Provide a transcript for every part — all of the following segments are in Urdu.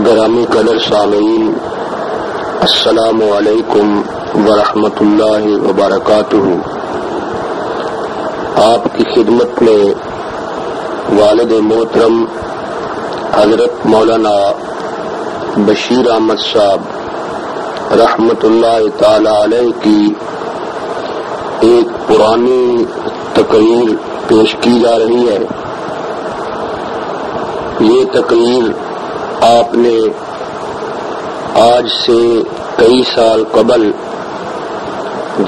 گرامی قدر سامعین، السلام علیکم ورحمۃ اللہ وبرکاتہ۔ آپ کی خدمت میں والد محترم حضرت مولانا بشیر احمد صاحب رحمۃ اللہ تعالی علیہ کی ایک پرانی تقریر پیش کی جا رہی ہے۔ یہ تقریر آپ نے آج سے کئی سال قبل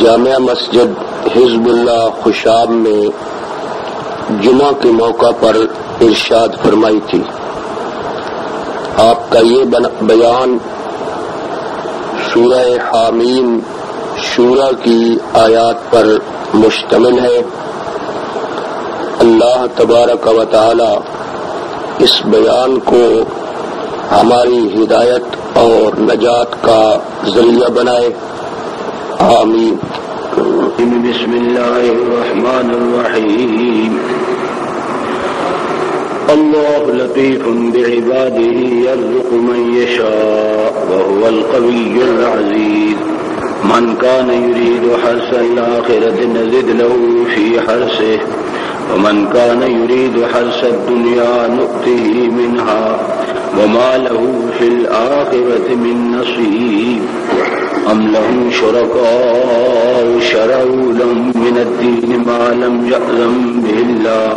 جامعہ مسجد حزب اللہ خوشاب میں جمعہ کے موقع پر ارشاد فرمائی تھی۔ آپ کا یہ بیان سورہ حامیم شورا کی آیات پر مشتمل ہے۔ اللہ تبارک و تعالی اس بیان کو ہماری ہدایت اور نجات کا ذریعہ بنائے، آمین۔ بسم اللہ الرحمن الرحیم۔ اللہ لطیف بعباده یرزق من یشاء وهو القوی العزیز۔ من كان يريد حرث الآخرة نزد له في حرثه ومن كان يريد حرث الدنيا نؤته منها وما له في الآخرة من نصيب۔ أم لهم شركاء شرعوا لهم من الدين ما لم يأذن به الله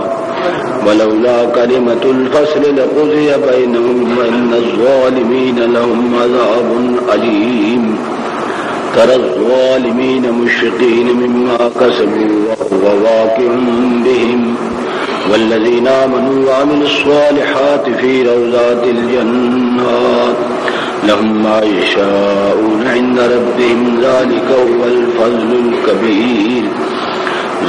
ولولا كلمة الفصل لقضي بينهم وإن الظالمين لهم عذاب أليم۔ ترى الظالمين مشفقين مما كسبوا وهو واقع بهم والذين آمنوا وعملوا الصالحات في روضات الجنات لهم ما يشاءون عند ربهم ذلك هو الفضل الكبير۔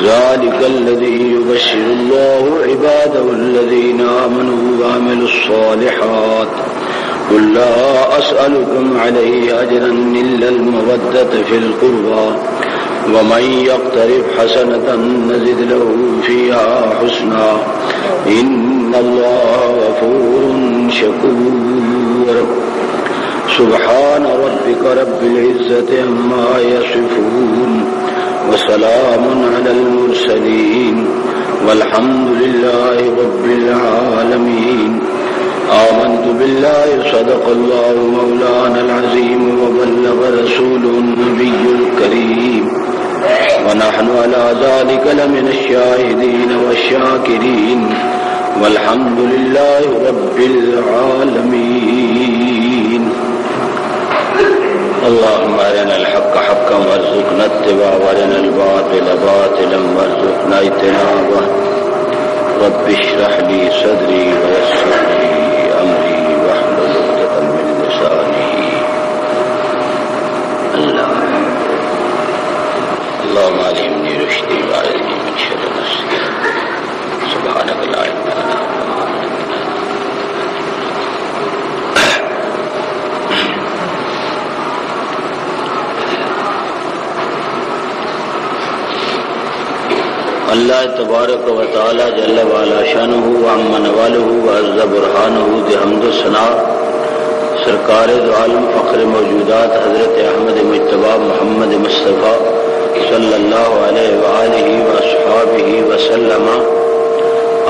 ذلك الذي يبشر الله عباده الذين آمنوا وعملوا الصالحات قل لا أسألكم عليه أجرا إلا المودة في القربى ومن يقترف حسنة نزد له فيها حسنا إن الله غفور شكور۔ سبحان ربك رب العزة عما يصفون وسلام على المرسلين والحمد لله رب العالمين۔ آمنت بالله صدق الله مولانا العظيم وبلغ رسوله النبي الكريم ونحن على ذلك لمن الشاهدين والشاكرين والحمد لله رب العالمين۔ اللهم أرنا الحق حقا وارزقنا اتباعه وأرنا الباطل باطلا وارزقنا اجتنابه۔ رب اشرح لي صدري ويسر لي أمري واحلل عقدة من لساني۔ اللهم علمني رشدي وأعذني من شر نفسي سبحانك لا علم لنا اللہ تبارک و تعالی جل وعلا شانہ وعم نوالہ وعز برہانہ دی حمد و ثنا سرکار دو عالم فخر موجودات حضرت احمد مجتبی محمد مصطفیٰ صلی اللہ علیہ وآلہ واصحابہ وسلم،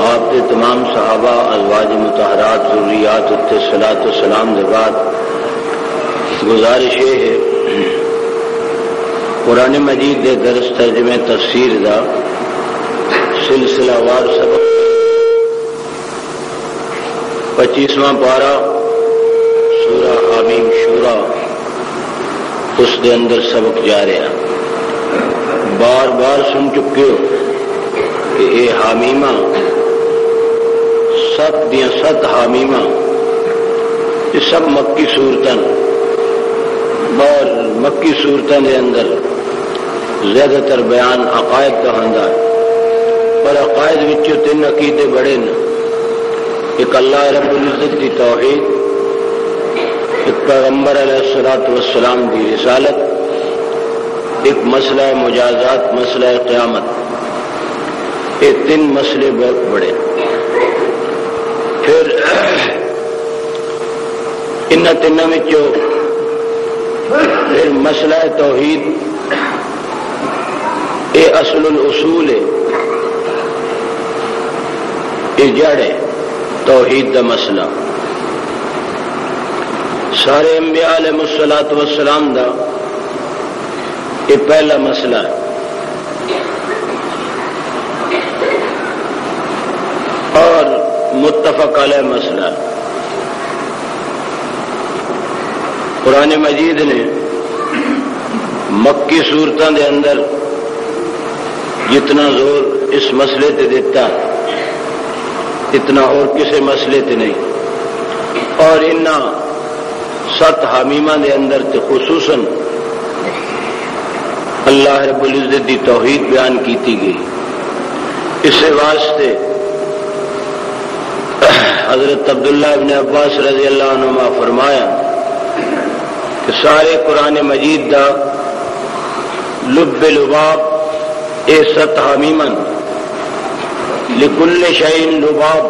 آپ کے تمام صحابہ ازواج مطہرات ذریات الصلاۃ والسلام کے بعد گزارش ہے قرآن مجید دے درس ترجمہ تفسیر دا سلسلہ وار سبق 25واں پارہ سورہ حامیم شورا، اس دے اندر سبق جا رہا۔ بار بار سن چکے ہو کہ اے حامیمہ، 7 حامیمہ، یہ سب مکی صورتن، اور مکی صورتن کے اندر زیادہ تر بیان عقائد کا ہندا ہے، پر عقائد وچوں 3 عقیدے بڑے نے۔ ایک اللہ رب العزت کی توحید، ایک پیغمبر علیہ الصلوۃ والسلام کی رسالت، ایک مسئلہ مجازات، مسئلہ قیامت۔ یہ 3 مسئلے بہت بڑے۔ پھر ان تینوں وچوں پھر مسئلہ توحید یہ اصل الاصول ہے، یہ جڑ ہے توحید دا مسئلہ. سارے انبیاء علیہ الصلوۃ والسلام دا یہ پہلا مسئلہ ہے. اور متفق علیہ مسئلہ ہے. قرآن مجید نے مکی صورتوں دے اندر جتنا زور اس مسئلے تے دیتا اتنا اور کسی مسئلے تے نہیں. اور ان 7 حامیمہ دے اندر تے خصوصاً اللہ رب العزت دی توحید بیان کیتی گئی. اس واسطے حضرت عبداللہ ابن عباس رضی اللہ عنہما فرمایا کہ سارے قرآن مجید دا لب لباب اے 7 حامیمن لکل شیء لباب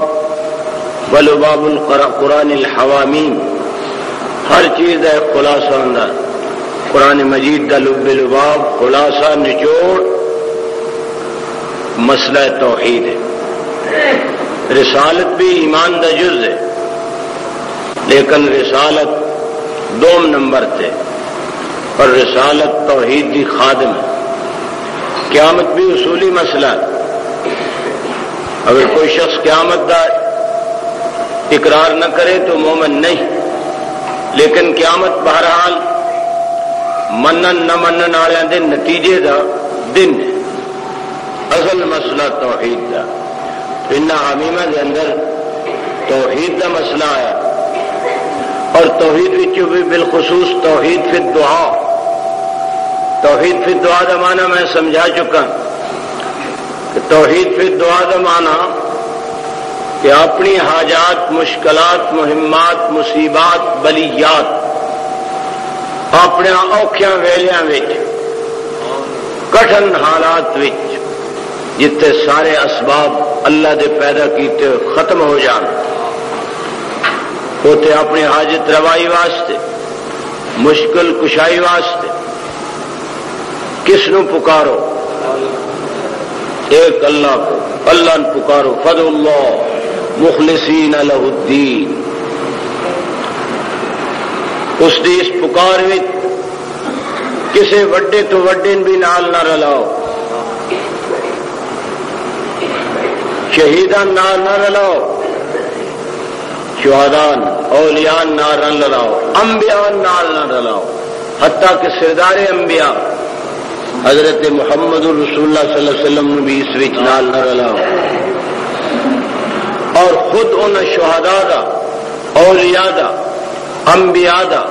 ولباب القرآن الحوامیم. ہر چیز کا ایک خلاصہ ہوتا ہے. قرآن مجید دا لب لباب خلاصہ نچوڑ مسئلہ توحید ہے. رسالت بھی ایمان دا جز ہے، لیکن رسالت 2 نمبر تے اور رسالت توحید دی خادم ہے. قیامت بھی اصولی مسئلہ ہے. اگر کوئی شخص قیامت دا اقرار نہ کرے تو مومن نہیں، لیکن قیامت بہرحال منن نہ منن والوں دے نتیجے دا دن ہے. اصل مسئلہ توحید دا. ان حمیمہ دے اندر توحید دا مسئلہ آیا، اور توحید وچوں بھی بالخصوص توحید فی الدعاء. توحید فی الدعاء دا معنی میں سمجھا چکا کہ توحید فی الدعاء دا معنی کہ اپنی حاجات، مشکلات، مہمات، مصیبات، بلیات اپنے اوکھیاں ویلیاں وچ، کٹھن حالات وچ جتے سارے اسباب اللہ دے پیدا کیتے ختم ہو جان، ہوتے اپنی حاجت روائی واسطے، مشکل کشائی واسطے کس نو پکارو؟ ایک اللہ کو. اللہ نو پکارو. فدعوا اللہ مخلصین لہ الدین. اس دی اس پکار میں کسے وڈے تو وڈے بھی نال نہ رلاؤ، شہیدان نال نہ رلاؤ، شہدان اولیان نال نہ رلاؤ، انبیاء نال نہ رلاؤ، حتیٰ کہ سردار انبیاء حضرت محمد رسول اللہ صلی اللہ علیہ وسلم نے بھی اس وچ نال نہ رلاؤ. اور خود ان شہداء دا، اولیاء دا، انبیاء دا،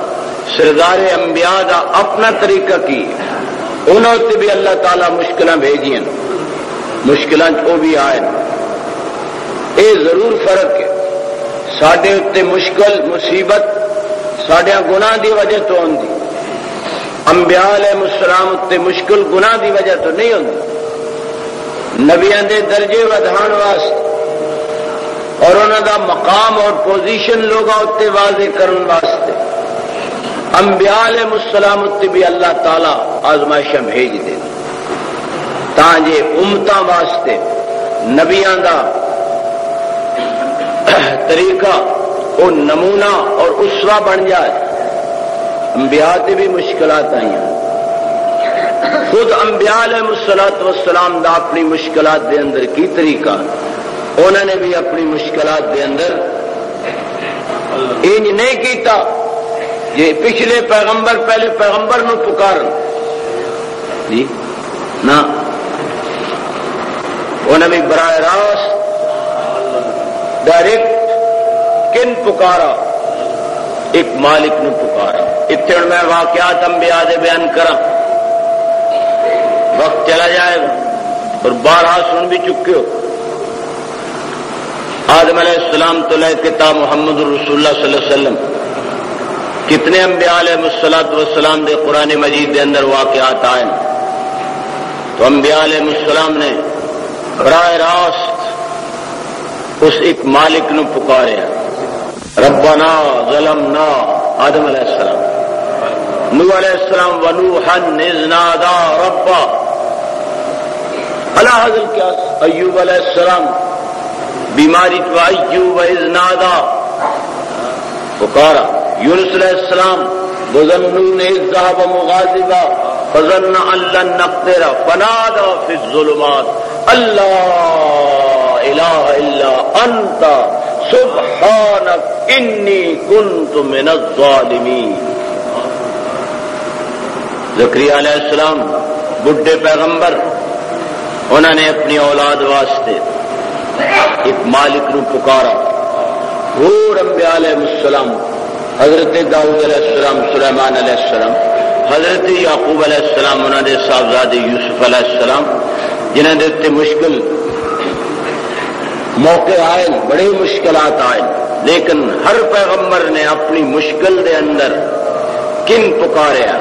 سردار انبیاء دا اپنا طریقہ کی. انہوں تے بھی اللہ تعالیٰ مشکلاں بھیجیاں، مشکلاں وہ بھی آئے. اے ضرور فرق ہے. ساڈے اتے مشکل مصیبت ساڈے گناہ دی وجہ تو ہوندی، انبیاء علیہ السلام اتے مشکل گناہ دی وجہ تو نہیں ہوندی. نبیاں دے درجے ودھان واسطے اور انہاں دا مقام اور پوزیشن لوگاں اتے واضح کرن واسطے انبیاء علیہ السلام اتے بھی اللہ تعالی آزمائشاں بھیج دے تاں جے امتاں واسطے نبیاں دا طریقہ وہ نمونہ اور اسوہ بن جائے. انبیاء تے بھی مشکلات آئی ہیں. خود انبیاء علیہ الصلوۃ والسلام دا اپنی مشکلات دے اندر کی طریقہ، انہوں نے بھی اپنی مشکلات دے اندر انج نہیں کیتا یہ پچھلے پیغمبر پہلے پیغمبر نو پکارن جی نہ، انہوں نے بھی براہ راست ڈائریکٹ کن پکارا؟ ایک مالک نو پکارا. اتنے میں واقعات انبیاء دے بیان کرا، وقت چلا جائے گا اور بارہا سن بھی چکے ہو. آدم علیہ السلام تو لے کے تا محمد رسول اللہ صلی اللہ علیہ وسلم کتنے انبیاء علیہ الصلوۃ والسلام دے قرآن مجید دے اندر واقعات آئے. تو انبیاء علیہ السلام نے براہ راست اس ایک مالک نو پکارے، ربنا ظلمنا آدم علیہ السلام، نوح علیہ السلام ونوحا اذ نادى ربا، اللہ حضرت کیا ایوب علیہ السلام بیماری تو ایوب اذ نادى پکارا، یونس علیہ السلام وظنون اذ ذهب مغاضبا فظن ان لن نقدر فنادى في الظلمات اللہ الہ الا انت سبحانک انی کنت من الظالمین۔ زکریا علیہ السلام بڈھے پیغمبر، انہوں نے اپنی اولاد واسطے ایک مالک نو پکارا۔ اور انبیاء علیہ السلام، حضرت داؤد علیہ السلام، سلیمان علیہ السلام، حضرت یعقوب علیہ السلام، انہوں نے صاحبزادے یوسف علیہ السلام، جنہوں نے اتنے مشکل موقع آئے، بڑی مشکلات آئے، لیکن ہر پیغمبر نے اپنی مشکل دے اندر کن پکاریا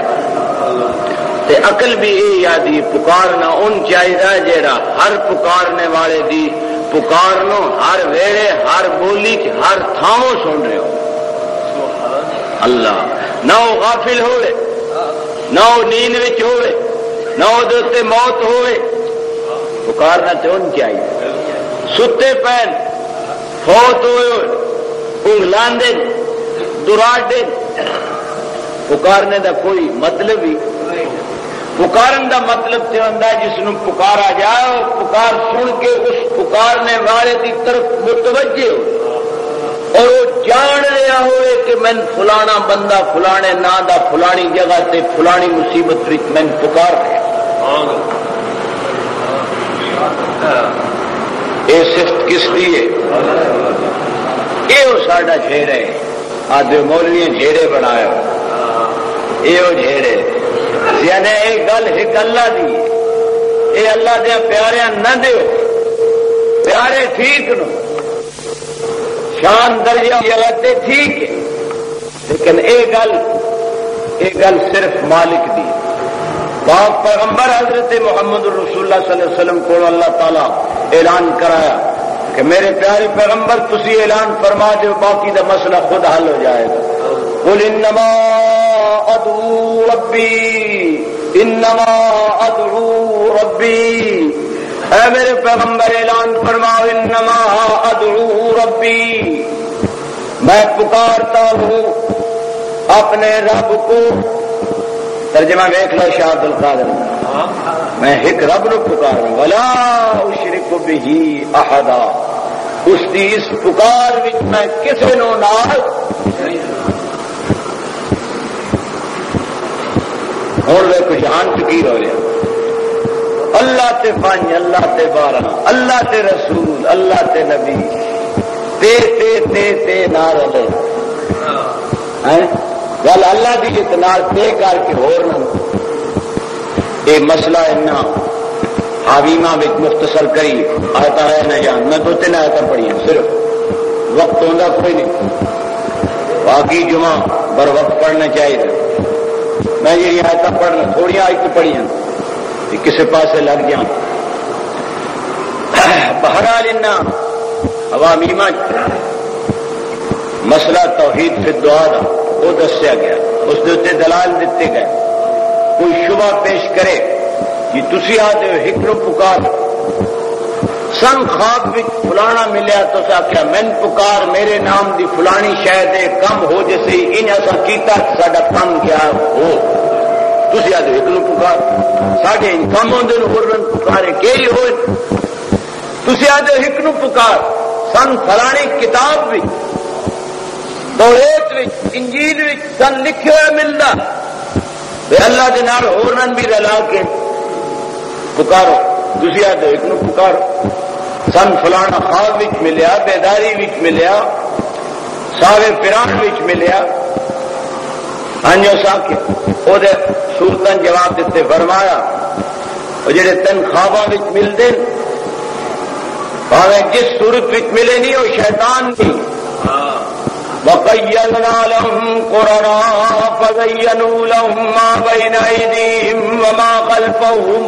تے عقل بھی یہ یادی پکارنا ان چاہیے جیڑا ہر پکارنے والے دی پکارنو ہر ویڑے ہر بولی ہر تھاؤں سن رہے ہو اللہ، نہ وہ غافل ہوئے، نہ وہ نیند وچ ہوئے، نہ وہ دوتے موت ہوئے، پکارنا تے ان چاہیے، ستے پین فوت ہوئے انگلان دے دراڑ دے، پکارنے دا کوئی مطلب ہی، پکارن دا مطلب تے ہوندا ہے جس نو پکارا جائے پکار سن کے اس پکارنے والے دی طرف متوجہ ہو اور وہ جان رہا ہوئے کہ میں فلانا بندہ فلانے نا دا فلانی جگہ تے فلانی مصیبت وچ میں پکار رہا۔ اے صفت کس دی ہے؟ اے وہ ساڈا جھیڑ ہے، آدھے مولوی جھیڑے بنایا، اے وہ جھیڑے یعنی یہ گل ایک اللہ دی ہے، اے اللہ دیا پیارے نہ دیو، پیارے ٹھیک نو شان درجہ جگہ ٹھیک ہے، لیکن یہ گل صرف مالک دی۔ پاک پیغمبر حضرت محمد رسول اللہ صلی اللہ علیہ وسلم کو اللہ تعالی اعلان کرایا کہ میرے پیارے پیغمبر تسی اعلان فرما دو، باقی دا مسئلہ خود حل ہو جائے گا۔ قل انما ادعو ربی، انما ادعو ربی، اے میرے پیغمبر اعلان فرماؤ انما ادعو ربی، میں پکارتا ہوں اپنے رب کو۔ ترجمہ دیکھ لو شاہ عبد القادر، میں ایک رب نو پکار رہا ہوں، ولا اشرک بہ احدا، اس دی اس پکار وچ میں کسی نو نال ہوں ویکو جہان فقیر ہو رہا، اللہ تے پانچ، اللہ تے بارہ، اللہ تے رسول، اللہ تے نبی، تے نہ رلے گل اللہ دی اتنا تے کر کے ہور نہ یہ مسئلہ اتنا حاویمہ وچ مختصر کری آتا ہے نہ جان، میں 2-3 آیتاں پڑھیاں صرف، وقت ہوتا کوئی نہیں، باقی جمعہ بر وقت پڑھنا چاہیے، میں یہ آیتاں پڑھنا تھوڑی آیتیں پڑھیاں کسی پاسے لگ جاؤں۔ بہرحال انہاں حوامیمہ مسئلہ توحید فی الدعاء دا وہ دسیا گیا، اس دے دلائل دیتے گئے، کوئی شبہ پیش کرے کہ تسی آتے ہو ایک نو پکار سن خواب وچ فلانا ملیا تو سا کیا من پکار میرے نام دی فلانی شاید کم ہو جیسے ان ایسا کیتا ساڈا کم کیا ہو، تسی آتے ایک نو پکار ساڈے ان کم ہوندے نو ہورن پکارے کئی ہوئے، تسی آتے ایک نو پکار سن فلانی کتاب وچ توریت وچ انجیل وچ سن لکھے ہوئے ملدا بے اللہ دے نال ہورن بھی رلا کے پکارو، تسی آتے ایک نو پکارو، سن فلانا خواب وچ ملیا، بیداری وچ ملیا، ساوے فران وچ ملیا، ہنجو ساکے او دے سورتن جواب دیتے فرمایا وہ جڑے 3 خواباں وچ ملدے بھاوے جس صورت وچ ملے نہیں وہ شیطان نہیں، وَقَيَّلْنَا لَهُمْ قُرَنَاءَ فَزَيَّنُوا لَهُم مَّا بَيْنَ أَيْدِيهِمْ وَمَا خَلْفَهُمْ،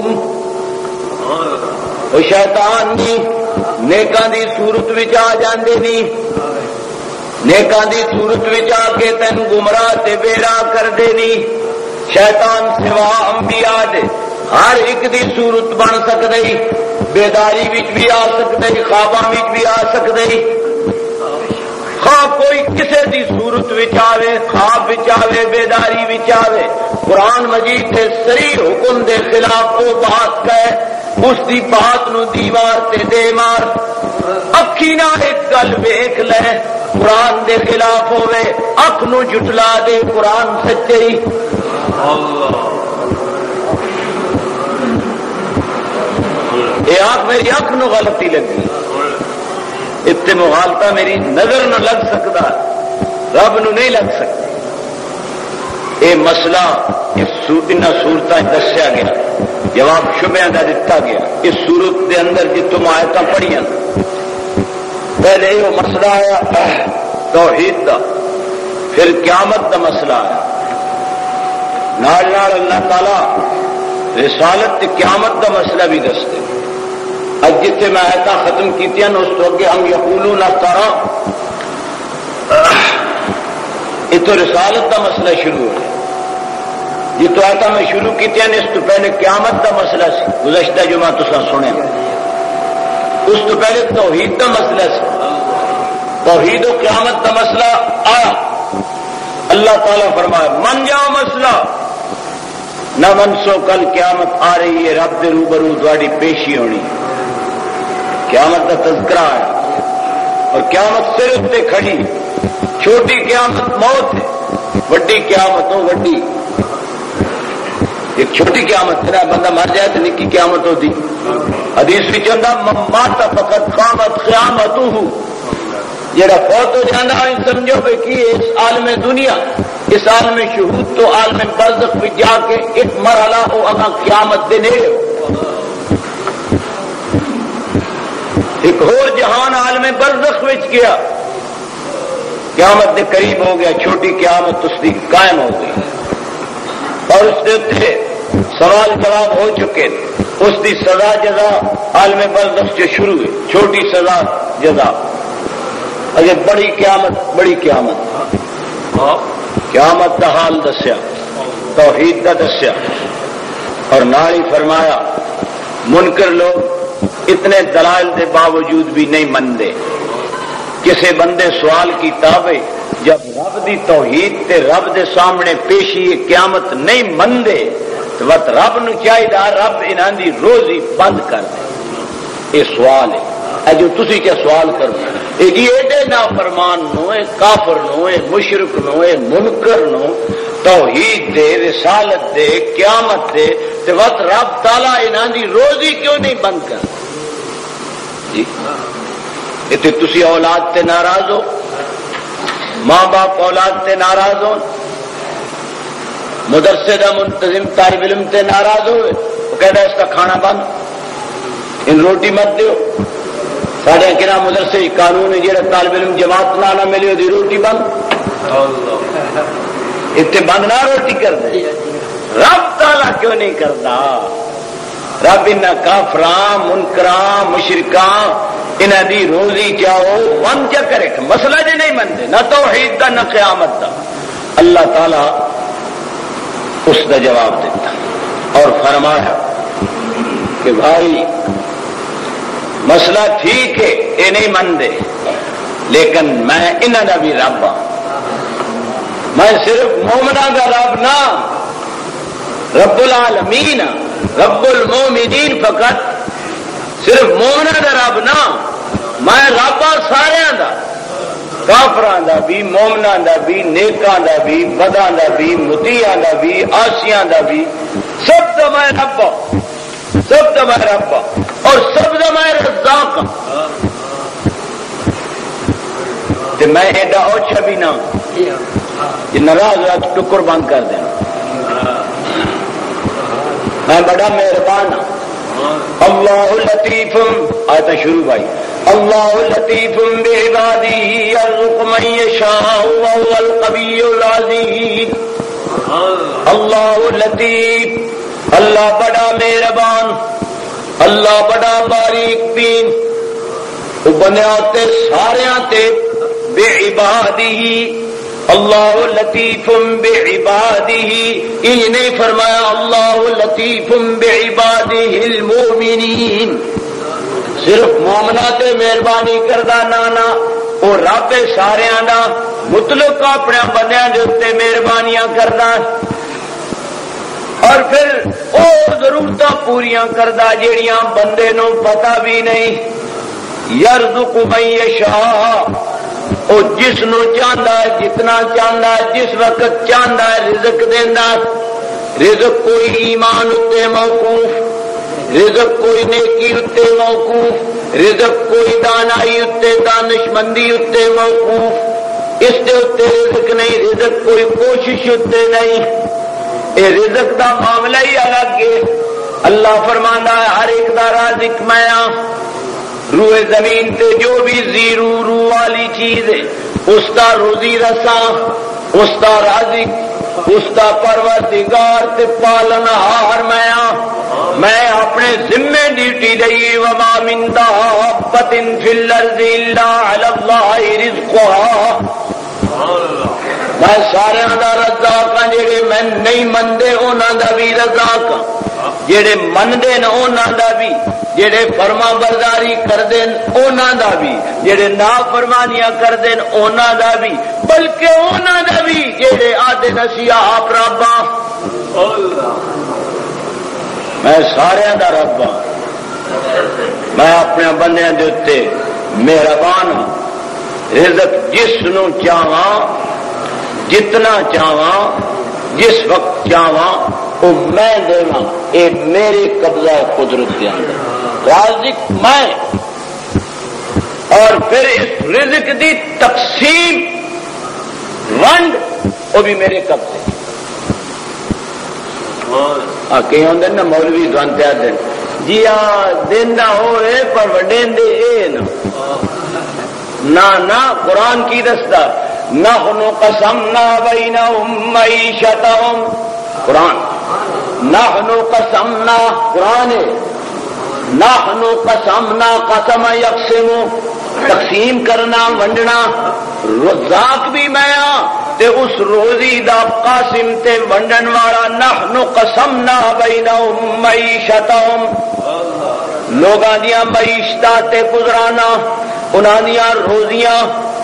وہ شیطان نہیں نیکاں دی صورت وچ آ جاندے نہیں، نیکاں دی صورت وچ آ کے تین گمراہ تے بیراہ کر دینی. شیطان سوا انبیاء دے ہر ایک دی صورت بن سکدی، بیداری وچ بھی آ سکدی، خواباں وچ بھی آ سکدی. خواہ کوئی کسے دی صورت وچ آوے، خواب وچ آوے، بیداری وچ آوے. قرآن مجید تے صریح حکم دے خلاف وہ بات کہے، اس دی بات نو دیوار تے دے مار. اکھی نہ ایک گل ویکھ لے قرآن دے خلاف ہوئے، اکھ نو جھٹلا دے قرآن سچی. یہ آنکھ میری اکھ نو غلطی لگی، اتنے مغالطہ میری نظر نہ لگ سکتا، رب نو نہیں لگ سکتا. یہ مسئلہ ان صورتیں دسیا گیا، جواب شبہاں کا دتا گیا. اس صورت دے اندر جتوں آیتاں پڑھیاں پہلے یہ مسئلہ آیا توحید دا، پھر قیامت دا مسئلہ آیا، نال نال اللہ تعالی رسالت تے قیامت دا مسئلہ بھی دستے. اج جتنے میں آیتاں ختم کیتیاں اس تو اگے ہم یقولون افترا، یہ تو رسالت دا مسئلہ شروع ہے. یہ تو آیتاں میں شروع کیتیاں اس تو پہلے قیامت دا مسئلہ سی، گزشتہ جمعہ تساں سنے. اس تو پہلے توحید دا مسئلہ سی، توحید و قیامت دا مسئلہ آیا. اللہ تعالیٰ فرمایا من جاؤ مسئلہ نہ منسو، کل قیامت آ رہی ہے، رب دے روبرو تہاڈی پیشی ہونی. قیامت کا تذکرہ آیا اور قیامت سر اتنے کھڑی. چھوٹی قیامت موت ہے، وڈی قیامت ہو وڈی. ایک چھوٹی قیامت ہے، بندہ مر جائے تو نکی قیامت ہوتی. حدیث بھی چاہتا مات فقط قامت قیامت ہو، جڑا فوت ہو جانا سمجھو بھائی کی اس عالم دنیا، اس عالم شہود تو عالم برزخ بھی جا کے ایک مرحلہ ہو اگاں قیامت دے نیڑے ہو. ایک اور جہان عالم برزخ وچ گیا، قیامت دے قریب ہو گیا، چھوٹی قیامت اس دی قائم ہو گئی اور اس دے اتنے سوال جواب ہو چکے. اس دی سزا جزا عالم برزخ سے شروع ہوئی، چھوٹی سزا جزا. اجے بڑی قیامت، بڑی قیامت، قیامت دا حال دسیا، توحید دا دسیا اور نال ہی فرمایا منکر لوگ اتنے دلائل دے باوجود بھی نہیں مندے. کسے بندے سوال کیتا بھئی جب رب دی توحید تے رب دے سامنے پیشی قیامت نہیں مندے تو وقت رب نو چاہیے رب انہاں دی روزی بند کر دے. یہ سوال ہے، اے جو تسی کیا سوال کرو اے جی ایڈے نافرمان نو، اے کافر نو، اے مشرک نو، اے منکر نو توحید دے، رسالت دے، قیامت دے تے وقت رب تعالی انہاں دی روزی کیوں نہیں بند کر جی؟ اتنے تسی اولاد تے ناراض ہو، ماں باپ اولاد تے ناراض ہو، مدرسے دا منتظم طالب علم تے ناراض ہوئے، وہ کہتا ہے اس کا کھانا بند، ان روٹی مت دیو. سارے کہنا مدرسے قانون ہے جہاں طالب علم جماعت نہ ملے دی روٹی بند. اتنے بند نہ روٹی کر دے، رب تعالیٰ کیوں نہیں کرتا؟ رب ان کافراں منکراں مشرکاں انہاں دی روزی چاہو بند کیا کرے؟ مسئلہ جی نہیں منتے، نہ توحید دا نہ قیامت دا. اللہ تعالیٰ اس کا جواب دیتا اور فرمایا کہ بھائی مسئلہ ٹھیک ہے یہ نہیں مندے، لیکن میں انہاں دا بھی رب ہاں. میں صرف مومناں دا رب نہ، رب العالمین، رب المومنین فقط. صرف مومناں دا رب نہ، میں رب ہاں سارے دا، کافراں دا بھی، مومناں دا بھی، نیکاں دا بھی، بداں دا بھی، مطیعاں دا بھی، عاصیاں دا بھی، سب دا میں رب ہاں، سب دا میں رب ہاں اور سب دا میں رزاق ہاں. تے میں ایڈا اوچھا بھی نہ کہ ناراض ہوا تو ٹکر بند کر دینا. میں بڑا مہربان ہوں. اللہ لطیف، آیت شروع بھائی، اللہ لطیف بعبادہ یرزق من یشاء وهو القوی العزیز. اللہ لطیف، اللہ بڑا مہربان، اللہ بڑا باریک بین. وہ بنیا تے سارے تے بعباده اللہ لطیف بعباده، یہ نہیں فرمایا اللہ لطیف بعباده المؤمنین، صرف مومنہ تے مہربانی کردا نانا، وہ رب سارے دا مطلق اپنے بندیاں دے تے مہربانیاں کردا، اور پھر اور ضرورتاں پوریاں کردا جیڑیاں بندے نو پتہ بھی نہیں۔ یرزق من یشاء، او جس نو چاہندا ہے جتنا چاہندا ہے جس وقت چاہندا ہے رزق دیندا، رزق کوئی ایمان اتے موقوف، رزق کوئی نیکی اتے موقوف، رزق کوئی دانائی اتے دانشمندی اتے موقوف، اس دے اتے رزق نہیں، رزق کوئی کوشش اتے نہیں، اے رزق دا معاملہ ہی الگ ہے۔ اللہ فرماندا ہے ہر ایک دا رازق میں ہاں، روئے زمین تے جو بھی زیرو روح والی چیز ہے اس دا روزی رساں، اس دا رازق، اس دا پروردگار تے پالنہار میں ہاں، میں اپنے ذمے ڈیوٹی دئی، وما من دابۃ فی الارض الا علی اللہ رزقها، میں سارے دا رزاق ہاں، جڑے میں نہیں مندے انہاں دا بھی رزاق ہاں، جڑے مندے نے انہاں دا بھی، جڑے فرما برداری کردے انہاں دا بھی، جڑے نافرمانیاں کردے انہاں دا بھی، بلکہ انہاں دا بھی جڑے آدھے نسی آپ ربا، میں سارے دا رب ہاں، میں اپنے بندیاں دے تے مہربان ہوں، رزق جس نو چاہواں جتنا چاہواں جس وقت چاہواں وہ میں دیواں، اے میرے قبضہ قدرت کے اندر، رازق میں، اور پھر اس رزق دی تقسیم ونڈ وہ بھی میرے قبضے۔ کئی ہوندے نا مولوی دانتے دن جی دینا ہوئے پر وڈیندے اے نہ قرآن کی دستا نحن قسمنا بینہم معیشتہم، قرآن نحن قسمنا، قرآن نحن قسمنا، قسم یقسم، تقسیم کرنا ونڈنا، رزاق بھی میں ہاں تے اس روزی دا قاسم تے ونڈن والا، نحن قسمنا بینہم معیشتہم، لوگاں دیاں معیشتاں تے گزرانا، انہاں دیاں روزیاں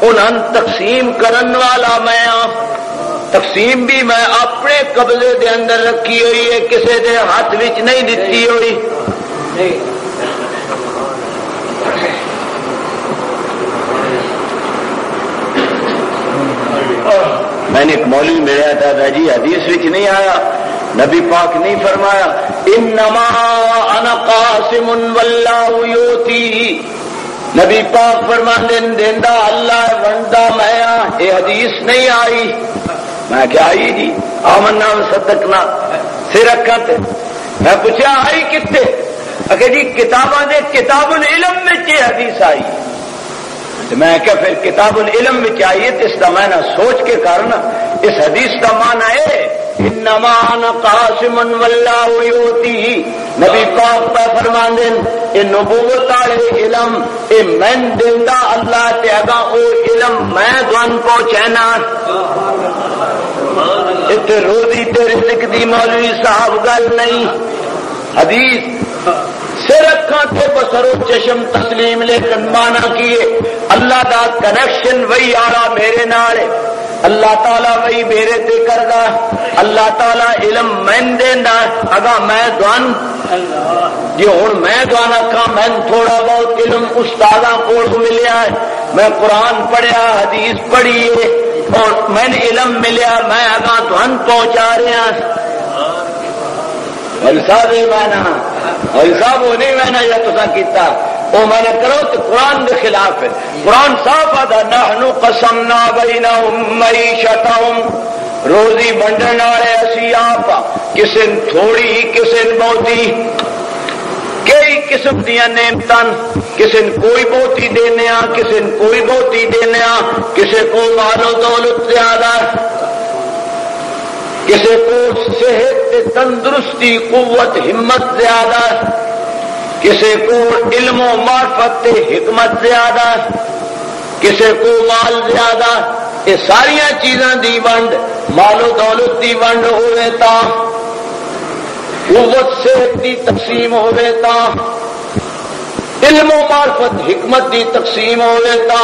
انہاں تقسیم کرن والا میں ہاں، تقسیم بھی میں اپنے قبضے دے اندر رکھی ہوئی ہے، کسے دے ہاتھ وچ نہیں دتی ہوئی۔ میں نے ایک مولوی میرے آتا جی حدیث وچ نہیں آیا، نبی پاک نہیں فرمایا انما انا قاسم واللہ یؤتی، نبی پاک فرماندے دیندا اللہ ونڈا میں ہاں، یہ حدیث نہیں آئی۔ میں کیا آئی جی آمنا وصدقنا سر رکھت، میں پوچھا آئی کتے؟ اگر جی کتاباں دے کتاب العلم میں یہ حدیث آئی، میں کیا پھر کتاب العلم میں چاہیے تو اس کا معنی سوچ کے کرنا، اس حدیث کا معنی ہے انما انا قاسم واللہ یؤتی، نبی پاک پہ فرماندے اے نبوت والے علم اے میں دیندا اللہ تے اگا او علم میں دون پہنچانا، تے روزی تے رزق دی مولوی صاحب گل نہیں، حدیث سر اکھاں تے بصر و چشم تسلیم، لیکن مانا کیے اللہ دا کنیکشن وہی آ رہا میرے نال، اللہ تعالیٰ وہی میرے تے کردا، اللہ تعالیٰ علم میں دیندا، اگا میں دوان جی ہوں میں دوان آکھاں میں تھوڑا بہت علم استاداں کول ملیا ہے، میں قرآن پڑھیا حدیث پڑھی ہے اور میں نے علم ملیا، میں اگاں دوان پہنچا رہا، صاحب صاحب وہ نہیں میں نے یا تسا کیتا وہ میں نے کرو تو قرآن کے خلاف ہے، قرآن صاف آتا نحن قسمنا بینہم معیشتہم، روزی بنڈن والے اسی آپ، کسی تھوڑی کسی بہتی، کئی قسم دیا نعمتاں، کسی کوئی بہتی دینے کسی کوئی بہتی دینے، کسی کو مال و دولت زیادہ، کسی کو صحت تندرستی قوت ہمت زیادہ، کسی کو علم و معرفت حکمت زیادہ، کسے کو مال زیادہ، یہ ساریا چیزاں دی ونڈ، مال و دولت دی ونڈ ہوئے تا، قوت صحت دی تقسیم ہوئے تا، علم و معرفت حکمت دی تقسیم ہوئے تا،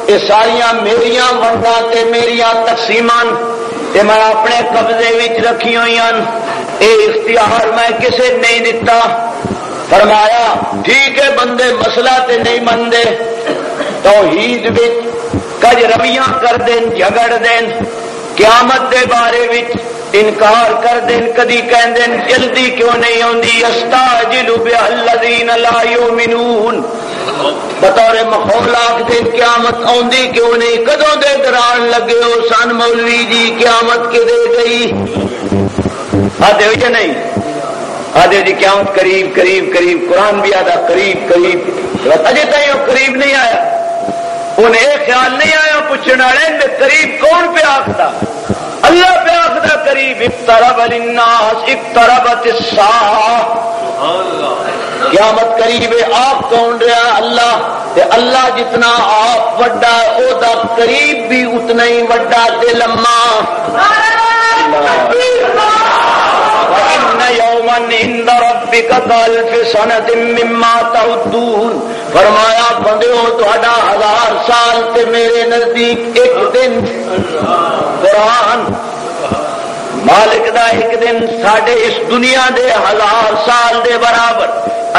یہ ساریاں میریاں ونڈاں تے میریاں تقسیمان تے میں اپنے قبضے وچ رکھی ہوئی ہیں، اے اختیار میں کسے نہیں دتا۔ فرمایا ٹھیک ہے بندے مسئلہ تے نہیں مندے، توحید وچ کج رویاں کر دین، جھگڑ دین، قیامت دے بارے وچ انکار کر دین، کدی کہن دین جلدی کیوں نہیں ہوندی، استعجل بها الذین لا یؤمنون، بطور مخول آکھ دین قیامت آندی کیوں نہیں، کدوں دے دران لگے ہو سن مولوی جی قیامت کے دے گئی، آدھے ہو یا نہیں، آدھے جی قیامت قریب قریب قریب، قرآن بھی آدھا قریب قریب، اجے تائیں وہ قریب نہیں آیا، انہیں ایک خیال نہیں آیا پوچھنا رہے قریب کون پہ آختا، اللہ پہ آخدا قریب، اقترب للناس اقتربت الساعہ، قیامت قریب ہے، آپ کون رہا اللہ، تے اللہ جتنا آپ وڈا او دا قریب بھی اتنا ہی وڈا تے لمحہ، وَإِنَّ يَوْمًا عِندَ رَبِّكَ كَأَلْفِ سَنَةٍ مِّمَّا تَعُدُّونَ، فرمایا بندیو تہاڈا 1000 سال تے میرے نزدیک ایک دن، قرآن مالک دا ایک دن ساڈے اس دنیا دے 1000 سال دے برابر،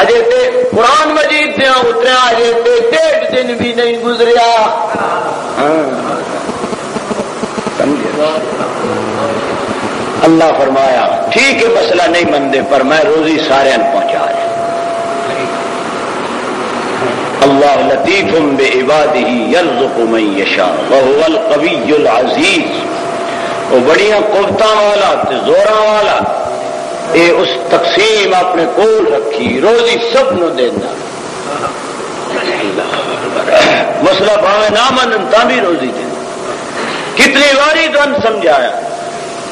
اجے تے قرآن مجید دے اتریا اجے تے 1.5 دن بھی نہیں گزریا، اللہ فرمایا ٹھیک ہے مسئلہ نہیں مندے پر میں روزی سارے پہنچا رہا، اللہ لطیف بعبادہ یرزق من یشاء وہو القوی العزیز، وہ بڑیاں قوتاں والا تے زوراں والا، اے اس تقسیم اپنے کول رکھی، روزی سب نو دینا، مسئلہ بھاوے نہ منن تاں بھی روزی دینا، کتنی واری تو سمجھایا،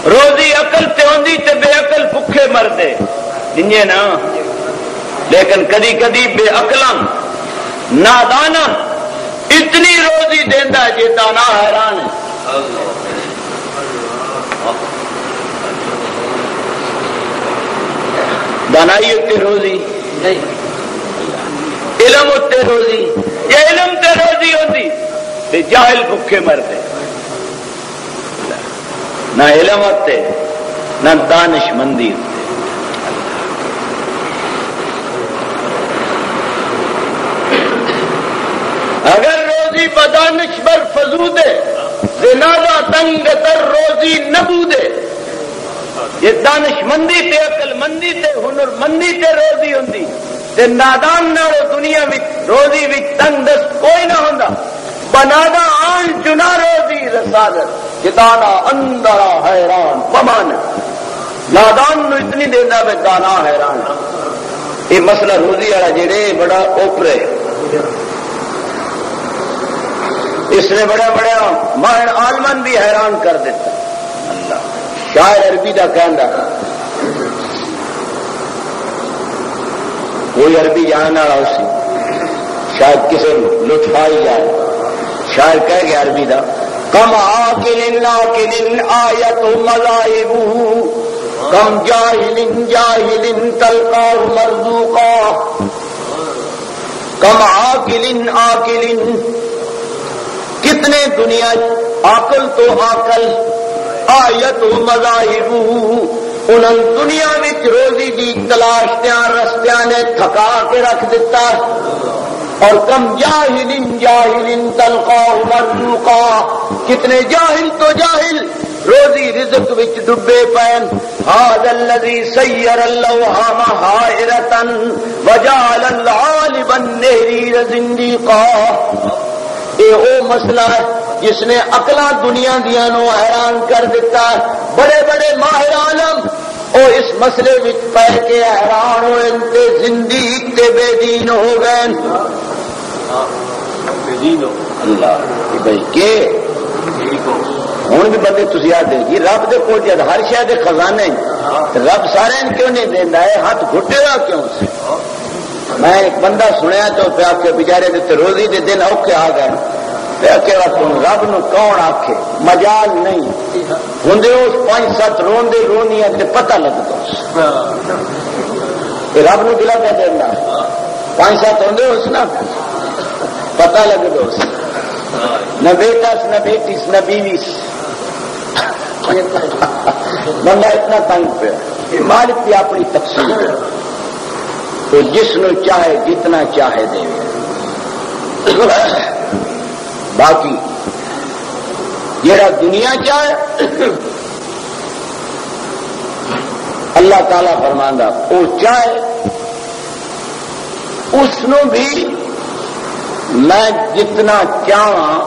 روزی عقل تے ہوندی تے بے عقل بھکھے مردے جنجے نا، لیکن کدی کدی بے عقلاں نادانا اتنی روزی دیندا جے دانا حیران ہے، دانائی ہوتے روزی علم ہوتے روزی، یہ علم تے روزی ہوتی تے جاہل بھکھے مردے، نہ علم ہوتے نہ دانش مندی ہوتے، اگر روزی بدانش بر فزودے زنادہ تنگ تر روزی نبودے، یہ دانش مندی تے عقل مندی تے ہنر مندی تے روزی ہوندی، تے نادان نالو دنیا وچ روزی وچ تنگ دست کوئی نہ ہوندا، بنادا آن چنا روزی رسالت جدانا اندرا حیران پمان، نادان نو اتنی دینا بے دانا حیران، یہ مسئلہ روزی والا جڑے بڑا اوپرے، اس نے بڑا بڑا ماہر عالمن بھی حیران کر دیتا، اللہ شاعر عربی دا کہندا، کوئی عربی جاننے والا اسی شاید کسی لطفائی جائے، شاعر کہہ گیا عربی دا، کم عاقل ناقل آیت مذاہبہ کم جاہل جاہل تلقاہ مرزوقا، کم عاقل عاقل، کتنے دنیا عقل تو عقل، آیت مذاہبہ انہوں دنیا میں روزی دی تلاشتیاں رستیاں نے تھکا کے رکھ دیتا، اور کم جاہل جاہل تلقاہ مرزوقا، کتنے جاہل تو جاہل روزی رزق وچ ڈبے پین، ھذا الذی سیر اللوحام حائرۃ وجعل العالب النہریر زندیقا، یہ وہ مسئلہ ہے جس نے عقلاں دنیا دیاں نو حیران کر دیتا ہے، بڑے بڑے ماہر عالم وہ اس مسئلے وچ پے کے حیران ہوئے تے زندیق تے بے دین ہو گئے، اللہ بھائی کہ ہوں بھی بندے تھی یاد دیکھیے رب دے کول جد ہر شے دے خزانے رب سارے کیوں نہیں دینا ہے، ہاتھ گھٹے گا کیوں سے؟ میں ایک بندہ سنیا تو پہ آپ کے بچارے دیتے روزی دے دن اوکھے آ گئے، رب نو کون آکھے مجال نہیں ہوں اس 5-7 روندے رونیاں تے پتہ لگتا رب نو دلا پہ دینا 5-7 ہوندے اس نا پتہ لگتا اس نہ بیٹا نہ بیٹی نہ بیوی بندہ اتنا تنگ پہ مالک کی اپنی تقسیم ہے تو جس نو چاہے جتنا چاہے دے باقی جڑا دنیا چاہے اللہ تعالی فرماندا وہ چاہے اس نو بھی میں جتنا چاہاں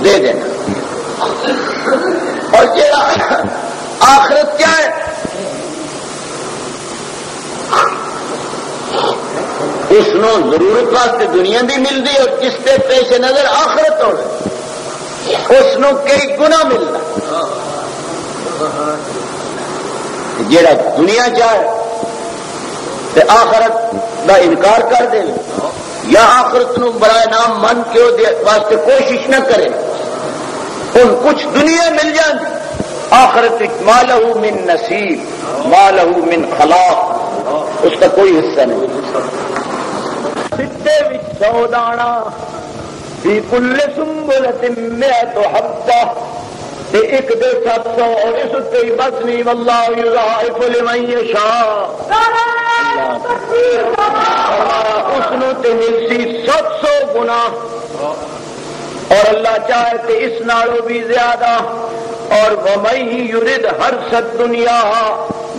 دے دینا اور جڑا آخرت چاہے اس نو ضرورت واسطے دنیا بھی ملتی اور جس کے پیش نظر آخرت ہو اس نو کئی گنا ملنا جڑا دنیا چاہے تے آخرت دا انکار کر دے یا آخرت نو برائے نام من کے واسطے کوشش نہ کرے ان کچھ دنیا مل جائے آخرت مالہ من نصیب مالہ من خلاق اس کا کوئی حصہ نہیں ستے وچ 100 دانا فی کل سنبلۃ 100 حبہ تے ایک دے 700 اور اس تے بسنی واللہ یضاعف لمن یشاء اس نو تے ملسی 700 گنا اور اللہ چاہے تے اس نالوں بھی زیادہ اور وَمَن يُرِدْ حَرْثَ الدُّنْيَا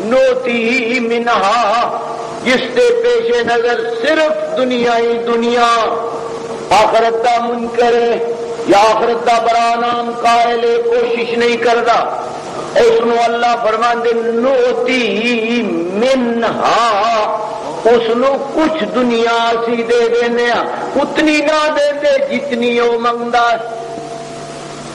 نُؤْتِهِ مِنْهَا جس کے پیش نظر صرف دنیا ہی دنیا آخرت کا منکر ہے یا آخرت کا برا نام قائل کوشش نہیں کرتا اس نو اللہ فرماندے نُؤْتِهِ مِنْهَا اس نو کچھ دنیا اسی دے دینے اتنی نہ دے دے جتنی وہ منگدا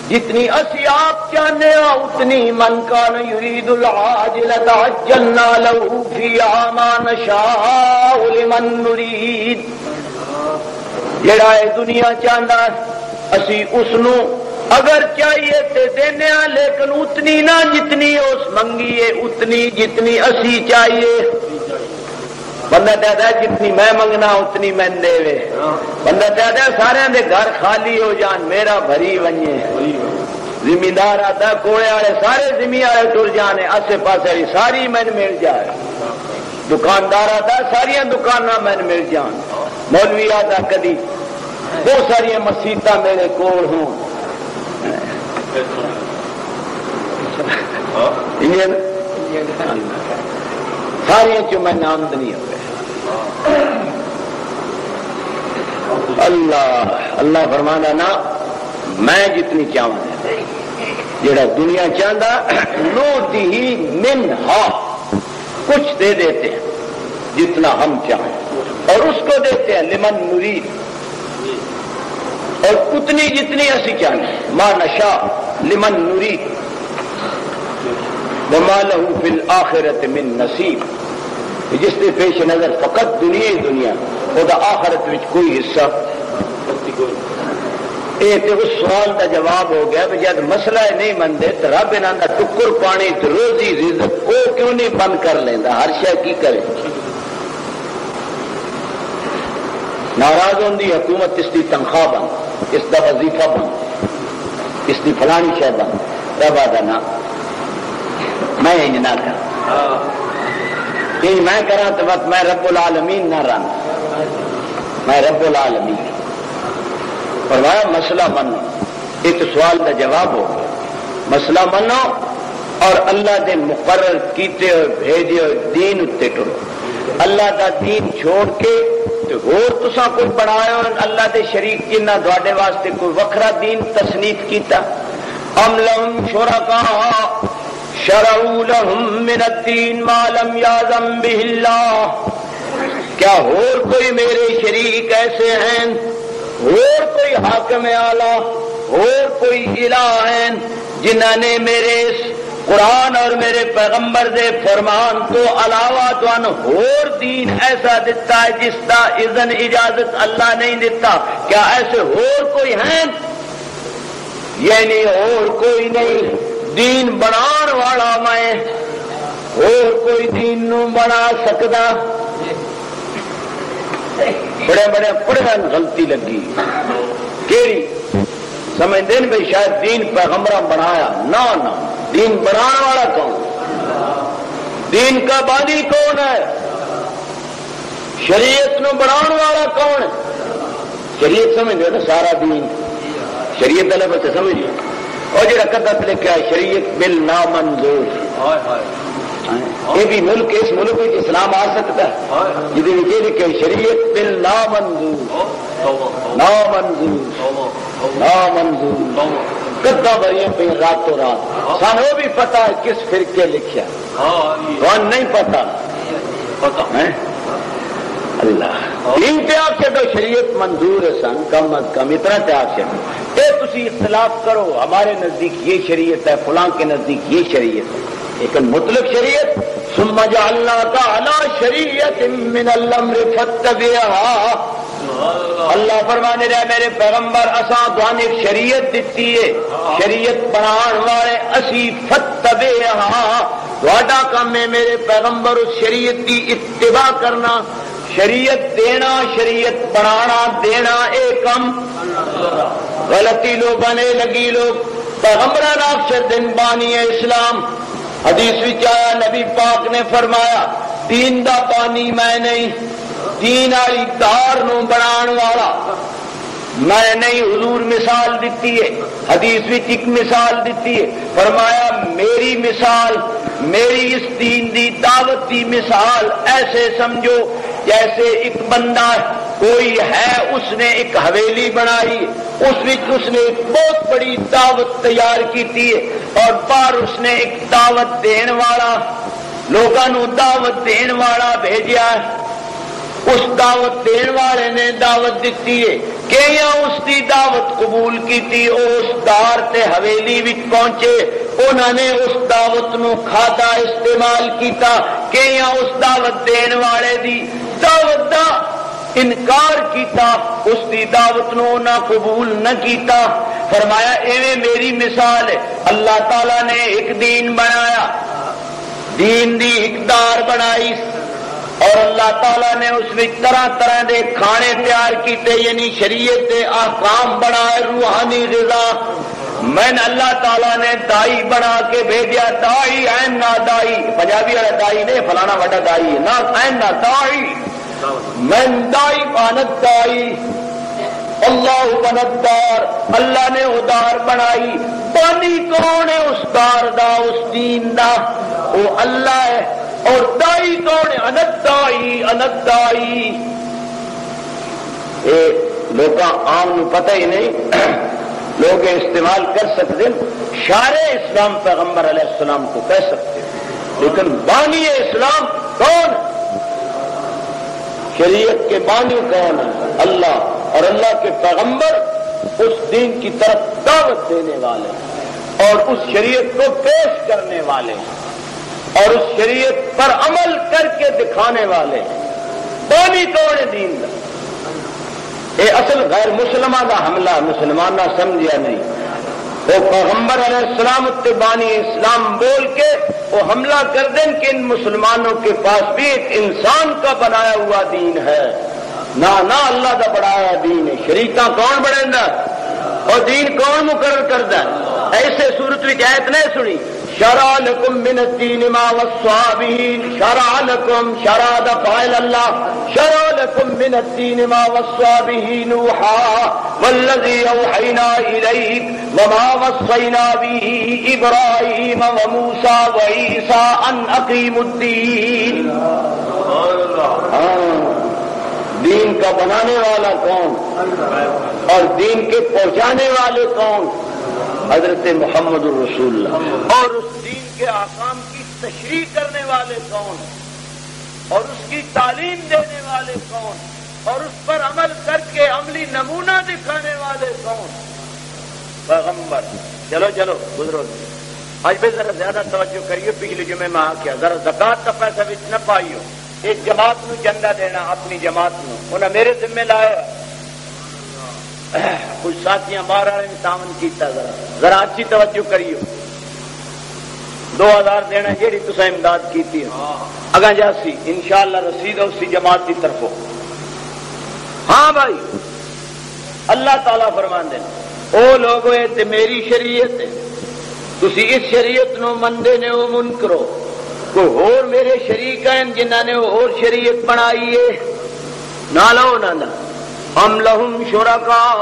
جتنی اسی آپ چاہنے اتنی من کان یرید العاجلۃ عجلنا له فیہا ما نشاء لمن نرید جڑا ہے دنیا چاہندا اسی اس نو اگر چاہیے تے دینے لیکن اتنی نہ جتنی اس منگی ہے اتنی جتنی اسی چاہیے بندہ کہتا ہے جتنی میں منگنا اتنی میں دے وے بندہ کہتا ہے سارے دے گھر خالی ہو جان میرا بھری ونجے زمیندار آتا کوڑے والے سارے زمین والے ٹر جانے آسے پاسے ساری میں مل جائے دکاندار آتا ساریا دکاناں میں مل جان مولوی آتا کدی بہت ساری مسیطاں میرے کول ہوں ساری چ میں آمدنی ہو اللہ فرمانا نا میں جتنی چاہوں جڑا دنیا چاہتا نوتی منہا کچھ دے دیتے ہیں جتنا ہم چاہیں اور اس کو دیتے ہیں لمن نرید اور اتنی جتنی اسی چاہیں ما نشاء لمن نرید وما له فی الآخرۃ من نصیب جس کے پیش نظر فقط دنیا ہی دنیا وہ آخرت میں کوئی حصہ یہ تو اس سوال کا جواب ہو گیا جب مسئلہ نہیں منتے تو رب انہوں کا ٹکر پانی روزی رزق وہ کیوں نہیں بند کر لینا ہر شے کی کرے ناراض ہوندی حکومت اس کی تنخواہ بند اس کا وظیفہ بند اس کی فلانی شے بند رب آدھا نا میں انج نہ کرا میں کرا تو بس میں رب العالمین نہ رہا میں رب العالمین فرمایا مسئلہ منو ایک سوال کا جواب ہو مسئلہ منو اور اللہ دے مقرر کیتے ہوئے بھیجے ہوئے دین اتنے ٹرو اللہ دا دین چھوڑ کے تسا کوئی بنایا اللہ دے شریک جنہ تھوڑے واسطے کوئی وکھرا دین تصنیف کیتا ام لہم شرکاء شرعوا لهم من الدین ما لم یاذن بہ اللہ کیا اور کوئی میرے شریک ایسے ہیں اور کوئی حاکم اعلیٰ اور کوئی الہ ہیں جنہوں نے میرے قرآن اور میرے پیغمبر دے فرمان تو علاوہ توان ہور دین ایسا دیتا ہے جس کا اذن اجازت اللہ نہیں دیتا. کیا ایسے ہور کوئی ہیں؟ یعنی اور کوئی نہیں دین بنان والا میں اور کوئی دین نو بنا سکتا. بڑے بڑے پڑھنے غلطی لگی کیڑی سمجھ دین بھائی شاید دین پیغمبر بنایا نہ دین بنانے والا کون؟ دین کا بانی کون ہے؟ شریعت نو بنانے والا کون ہے؟ شریعت سمجھ دے نا سارا دین شریعت والے بچے سمجھ اور جڑا قدرت لکھا ہے شریعت بل نامنظور. یہ بھی ملک اس ملک میں اسلام آ سکتا ہے جی لکھے شریعت بل نامنظور نامنظور نامنظور کدا بری پہ راتوں رات سانو بھی پتا ہے کس فرقے لکھا کون نہیں پتا اللہ ان تیاگ سے تو شریعت منظور ہے سن کم از کم اتنا تیاگ سے تسی اختلاف کرو ہمارے نزدیک یہ شریعت ہے فلاں کے نزدیک یہ شریعت ہے لیکن مطلق شریعت ثم جعلناک علی شریعت من الامر فاتبعها. اللہ فرمانے رہے میرے پیغمبر اساں دوان ایک شریعت دیتی ہے شریعت بنان والے اسی فاتبعها. تہاڈا کام ہے میرے پیغمبر اس شریعت کی اتباع کرنا شریعت دینا شریعت بنانا دینا ایک کم غلطی لو بنے لگی لوگ پیغمبران اکثر دن بانی ہے اسلام. حدیث وچ آیا نبی پاک نے فرمایا دین دا بانی میں نہیں دین والی دار نو بنان والا میں نہیں. حضور مثال دیتی ہے حدیث وچ ایک مثال دیتی ہے فرمایا میری مثال میری اس دین دی دعوت دی مثال ایسے سمجھو جیسے ایک بندہ کوئی ہے اس نے ایک حویلی بنائی اس نے ایک بہت بڑی دعوت تیار کی تھی اور باہر اس نے ایک دعوت دین والا لوگوں دعوت دین والا بھیجا. اس دعوت دین والے نے دعوت دیتی ہے کہ اس کی دعوت قبول کی تھی اس دار تے حویلی وچ پہنچے انہوں نے اس دعوت نو کھادا استعمال کیتا کہ اس دعوت دین والے دی دعوت دا انکار کیتا اس دی دعوت نو نہ قبول نہ کیتا. فرمایا ایویں میری مثال ہے اللہ تعالی نے ایک دین بنایا دین دی اقدار بنائی اور اللہ تعالیٰ نے اس میں طرح طرح دے کھانے تیار کیتے یعنی شریعت دے احکام بنائے روحانی غذا. میں نے اللہ تعالیٰ نے دائی بنا کے بھیجا دائی این نہ دائی پنجابی والا دائی نہیں فلانا بڑا دائی نہ این نہ دائی من دائی بانت دائی اللہ بنت دار. اللہ نے وہ دار بنائی بانی کون ہے اس دار دا اس دین دا وہ اللہ ہے اور دائی کون ہے انت دائی. لوگ عام پتہ ہی نہیں لوگ استعمال کر سکتے شارع اسلام پیغمبر علیہ السلام کو کہہ سکتے لیکن بانی اسلام کون ہے؟ شریعت کے بانی کون ہے؟ اللہ اور اللہ کے پیغمبر اس دین کی طرف دعوت دینے والے اور اس شریعت کو پیش کرنے والے اور اس شریعت پر عمل کر کے دکھانے والے بانی کون ہے دین کا؟ یہ اصل غیر مسلمان کا حملہ مسلمان نہ سمجھا نہیں. وہ پیغمبر علیہ السلام اتبانی اسلام بول کے وہ حملہ کر دیں کہ ان مسلمانوں کے پاس بھی ایک انسان کا بنایا ہوا دین ہے. نہ اللہ کا بنایا دین ہے. شریعتاں کون بڑھتا اور دین کون مقرر کرتا ہے؟ ایسے صورت میں آیت نہیں سنی شرع لکم من الدین ما وصى به شرع لکم شرع فاعل اللہ شرع لکم من الدین ما وصى به نوحا والذی اوحینا الیک وما وصینا به ابراہیم وموسیٰ وعیسیٰ ان اقیموا الدین. دین کا بنانے والا کون اور دین کے پہنچانے والے کون؟ حضرت محمد الرسول اللہ. اور اس دین کے احکام کی تشریح کرنے والے کون اور اس کی تعلیم دینے والے کون اور اس پر عمل کر کے عملی نمونہ دکھانے والے کون؟ پیغمبر. چلو گزرو آج بھی ذرا زیادہ توجہ کریے. پچھلے جمعے میں آ کیا ذرا زکات کا پیسہ بھی نہ پائیو. ایک جماعت نو چندہ دینا اپنی جماعت نو انہیں میرے ذمہ لایا. کچھ ساتھیاں باہر والے نے تعاون کیتا. ذرا اچھی توجہ کریو. 2000 دینا جیڑی تسا امداد کیتی اگاں جاسی انشاءاللہ رسید اسی جماعت کی طرف. ہاں بھائی اللہ تعالیٰ فرماندے او لوگو اے تے میری شریعت ہے تسی اس شریعت نو مندے نے او منکرو. کوئی اور میرے شریک ہیں جنہاں نے اور شریعت بنائی ہے نہ لو نہ ام لہم شرکاء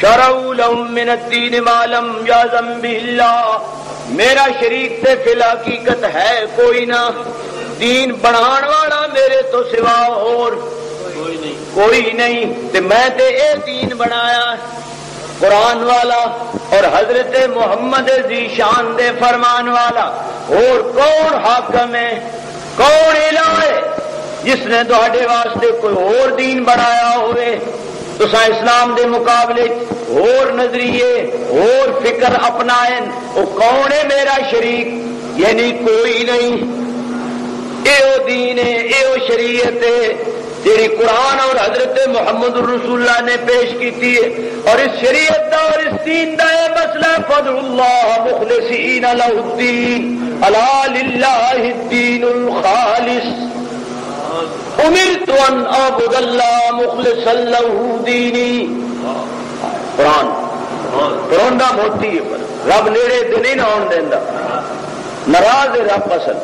شرعوا لهم من الدین ما لم یأذن بہ اللہ. میرا شریک تے فی الحقیقت ہے کوئی نہ. دین بنان والا میرے تو سوا اور کوئی نہیں. تے میں تے اے دین بنایا قرآن والا اور حضرت محمد ذی شان دے فرمان والا. اور کون حاکم ہے کون الہ ہے جس نے تہاڈے واسطے کوئی اور دین بنایا ہوئے. تساں اسلام دے مقابلے اور نظریے اور فکر اپنائیں. وہ کون ہے میرا شریک؟ یعنی کوئی نہیں. اے او دین ہے اے او شریعت ہے جیڑی قرآن اور حضرت محمد الرسول اللہ نے پیش کی ہے. اور اس شریعت دا اور اس دین دا یہ مسئلہ فضل اللہ مخلصین لہ الدین الا للہ الدین الخالص امرت ان اعبد اللہ مخلصا لہ دینی. قرآن دا موتی ہے پر رب نیڑے دے نہیں نہ آن دیندا. ناراض ہے رب. اصل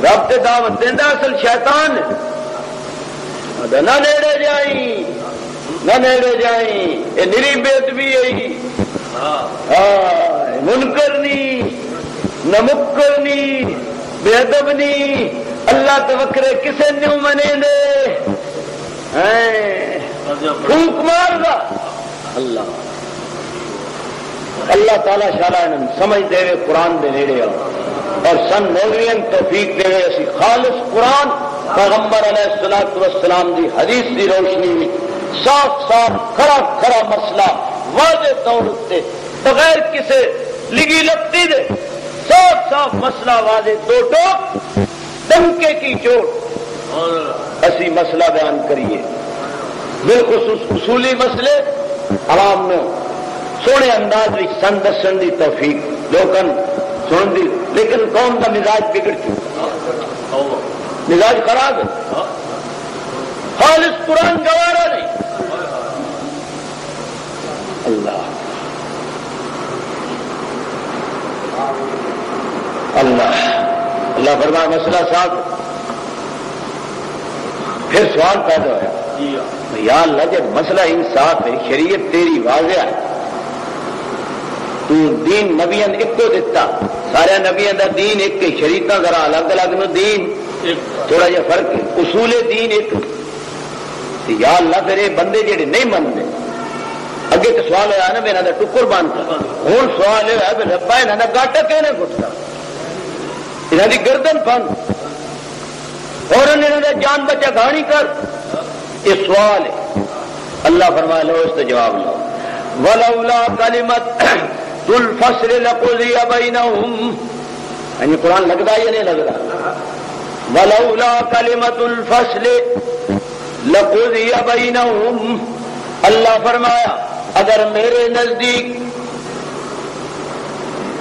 رب تے دعوت دیندا اصل شیطان ہے. نہ نیڑے جائیں نہ نیڑے جائیں. یہ نری بیت بھی ہے منکر نہیں نہ مکر نہیں بے ادب نہیں. اللہ توکرے کسے نیو منے دے پھوک مار دا. اللہ تعالیٰ شالا سمجھ دے قرآن دے نیڑے اور سن مولوین توفیق دے اسی خالص قرآن پیغمبر علیہ الصلوۃ والسلام دی حدیث دی روشنی میں صاف صاف کھڑا مسئلہ واضح طور سے بغیر کسی لگی لگتی دے صاف صاف مسئلہ واضح دو ٹوک دمکے کی چوٹ اسی مسئلہ بیان کریے. بالخصوص اصولی مسئلے عوام میں سونے انداز میں سن دسن دی توفیق لوگن سن دی. لیکن قوم کا مزاج بگڑ چکا مزاج خراب ہے. خالص قرآن گوارا نہیں. اللہ اللہ فرمایا مسئلہ صاحب. پھر سوال پیدا ہوا یا اللہ جب مسئلہ انصاف ہے شریعت تیری واضح ہے تو دین نبیان ایک کو دیتا سارے نبیان دا دین ایک کے شریعتاں ذرا الگ الگ نو دین تھوڑا جہا فرق ہے. اصول دین ایک. یا اللہ پھر یہ بندے جڑے نہیں منتے اگے تو سوال ہوا نا میرا ٹکر بنتا. ہوں سوال یہ ہے ربا یہاں کا گاٹا کہنے گٹتا یہاں کی گردن بند اور انہوں نے جان بچا گھاڑی کر. یہ سوال ہے. اللہ فرما لو اس کا جواب لو. ولولا کلمت الفصل لقضی بینہم. یعنی قرآن لگتا ہے یا نہیں لگ رہا؟ ولولا کلمت الفصل لقضی بینہم. اللہ فرمایا اگر میرے نزدیک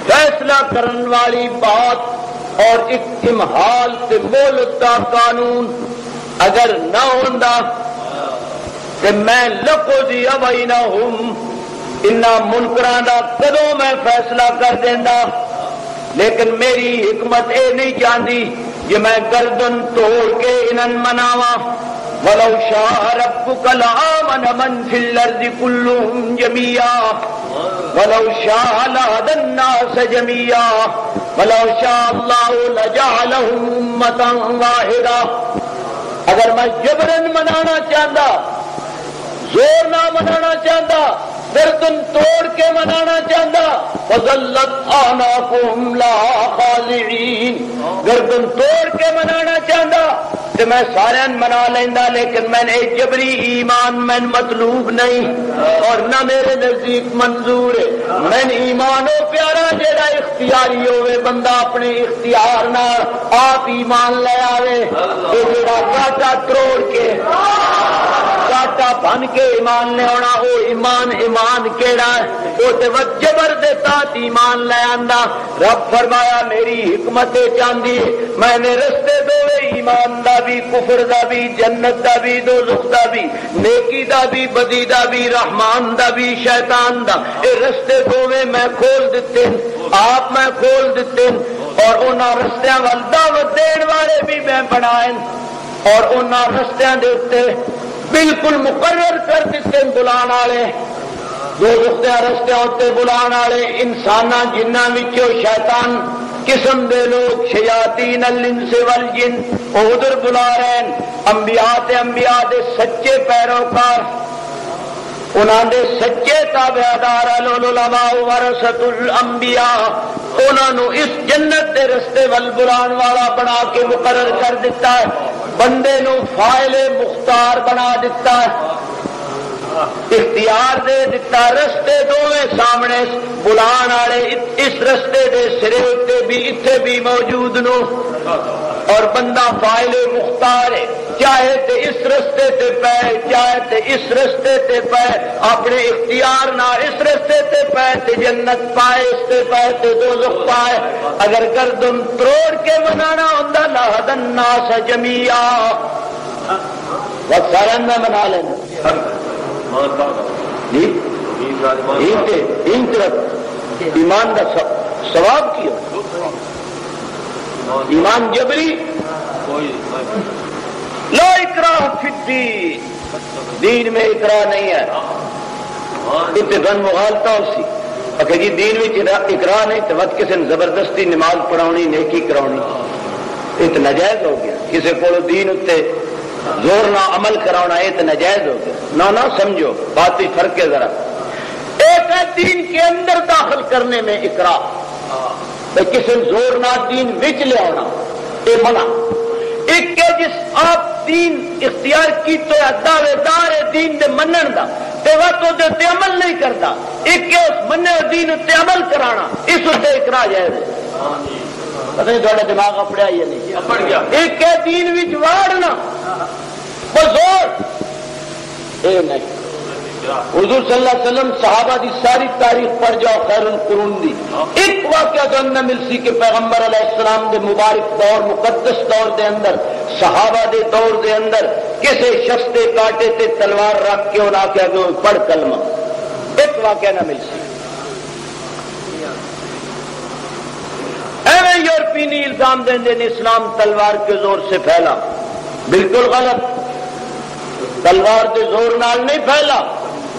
فیصلہ کرنے والی بات اور امحال سے مولد کا قانون اگر نہ ہوندا کہ میں لقضی بینہم انہاں منکراں دا کدوں میں فیصلہ کر دیندا. لیکن میری حکمت اے نہیں چاہتی کہ میں گردن توڑ کے انہاں مناواں. ولو شاء ربک لآمن من فی الارض کلهم جميعا ولو شاء لهدى الناس جميعا ولو شاء اللہ لجعلهم امة واحدة. اگر میں جبرن منانا چاہتا زور نہ منانا چاہتا گردن توڑ کے منانا چاہتا فظلت اعناقهم لها خاضعین. گردن توڑ کے منانا چاہتا تو میں سارے منا لینا. لیکن میں نے جبری ایمان میں مطلوب نہیں اور نہ میرے نزدیک منظور ہے. میں ایمان و پیارا جڑا اختیاری ہوئے بندہ اپنے اختیار نال آپ ایمان لے آوے یہ جڑا گاٹا توڑ کے گاٹا بن کے ایمان لے آنا وہ ایمان کیڑا ہے وہ تے جبر دے تحت ایمان لے آندا رب فرمایا میری حکمت چاندی میں نے رستے دوے ایمان دا بھی کفر دا بھی جنت دا بھی دوزخ دا بھی نیکی دا بھی بدی دا بھی رحمان دا بھی شیطان دا اے رستے دوے میں کھول دیتے آپ میں کھول دیتے اور انہاں رستیاں وال دعوت دین والے بھی میں بنائیں اور انہاں رستیاں دے اوتے بالکل مقرر کر دیتے بلان والے دو رستے ہوتے بلان والے انساناں جنہاں وچوں شیطان قسم دے لوگ شیاطین الانس والجن ادھر بلا رہے ہیں انبیاء دے سچے پیروکار انہاں دے سچے تابعدار العلماء ورثۃ الانبیاء انہاں نو اس جنت دے رستے ول بلان والا بنا کے مقرر کر دیتا ہے بندے نو فاعل مختار بنا دیتا ہے اختیار دے دیتا رستے دوویں سامنے بلان والے اس رستے دے سرے تے بھی اتنے بھی موجود نو اور بندہ فاعل مختار ہے چاہے تے اس رستے تے پے چاہے تے اس رستے تے پے اپنے اختیار نہ اس رستے تے پے تے جنت پائے اس تے پے تے دوزخ پائے اگر گردن توڑ کے منانا ہوندا لہد الناس جميعا وقت سارا میں منا لینا ایمان کا ثواب کیا ایمان جبری لا اکراہ فی الدین دین میں اکراہ نہیں ہے اتفاق مغالطہ اسی اگر جی دین میں اکراہ نہیں تو وقت کسی نے زبردستی نماز پڑھاؤنی نیکی کراؤنی یہ تو ناجائز ہو گیا کسی کو دین اتنے زور نہ عمل کرانا یہ تو ناجائز ہو گیا نہ سمجھو بات ہی فرق ہے ذرا ایک ہے دین کے اندر داخل کرنے میں اکراہ کسی زور نہ دین وچ لے آنا یہ منع ایک کہ جس آپ دین اختیار کی تو دعوے دار دین دے منن دا تے وہ تو دے عمل نہیں کرتا ایک کہ اس مننے دین تے عمل کرانا اس تے اکراہ جائز ہے پتہ نہیں تھوڑا دماغ اپڑیا یا نہیں اپڑ گیا ایک کہ دین وچ واڑنا بزور اے نہیں حضور صلی اللہ علیہ وسلم صحابہ دی ساری تاریخ پڑھ جاؤ خیر القرون دی ایک واقعہ تو نہ مل سی کہ پیغمبر علیہ السلام دے مبارک دور مقدس دور دے اندر صحابہ دے دور دے اندر کسی شخص دے کاٹے تے تلوار رکھ کے انہاں کیا کہ پڑھ کلمہ ایک واقعہ نہ مل سی ایویں یورپینی الزام دیں دے اسلام تلوار کے زور سے پھیلا بالکل غلط تلوار کے زور نال نہیں پھیلا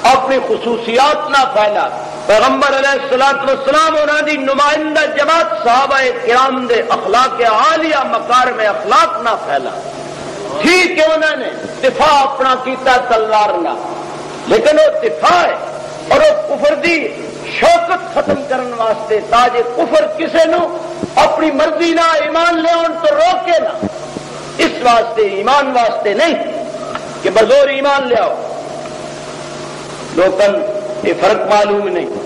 اپنی خصوصیات نہ پھیلا پیغمبر علیہ الصلوۃ والسلام انہاں دی نمائندہ جماعت صحابہ کرام دے اخلاق عالیہ مکارم اخلاق نہ پھیلا ٹھیک ہے انہوں نے دفاع اپنا کیتا تلوار نہ لیکن وہ دفاع ہے اور وہ کفر دی شوکت ختم کرنے واسطے تاجے کفر کسے نو اپنی مرضی نہ ایمان لے آن تو روکے نہ اس واسطے ایمان واسطے نہیں کہ بزور ایمان لے آؤ لوکن یہ فرق معلوم نہیں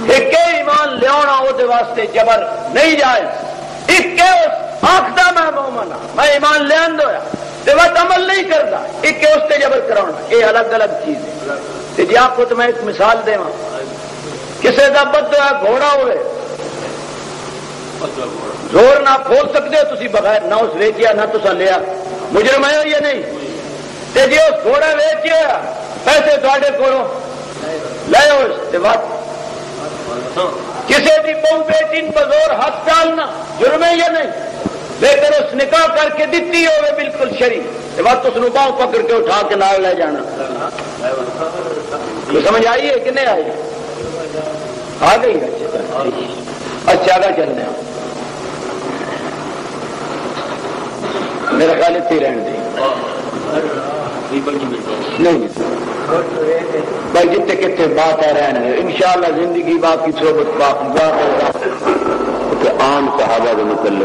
ایک ایمان لے آنا وہ واسطے جبر نہیں جائز ایک آخدا میں مومن میں ایمان لے آیا وقت عمل نہیں کرتا ایک اس سے جبر کراؤنا یہ الگ الگ چیز ہے جی آپ کو تو میں ایک مثال دے کسی کا بدلا گھوڑا ہوئے زور نہ کھول سکتے ہو تھی بغیر نہ اس ویچیا نہ تصا لیا مجرم ہے یا نہیں تے جی اس گھوڑا ویچیا پیسے تھوڑے کو لے اس بات کسی کی بہو بیٹی بزور ہاتھ ڈالنا جرم ہے یا نہیں لیکن اس نکاح کر کے دیتی ہوئے بالکل شریف بات اس باؤں پکڑ کے اٹھا کے نال لے جانا سمجھ آئی ہے کہ نہیں آئی آ گئی اچھا آگا چلنے میرا خیال اتنے رہن دیں نہیں بھائی جتنے کتنے بات ہے رہنے انشاءاللہ زندگی باقی صحبت باقی عام صحابہ کے متعلق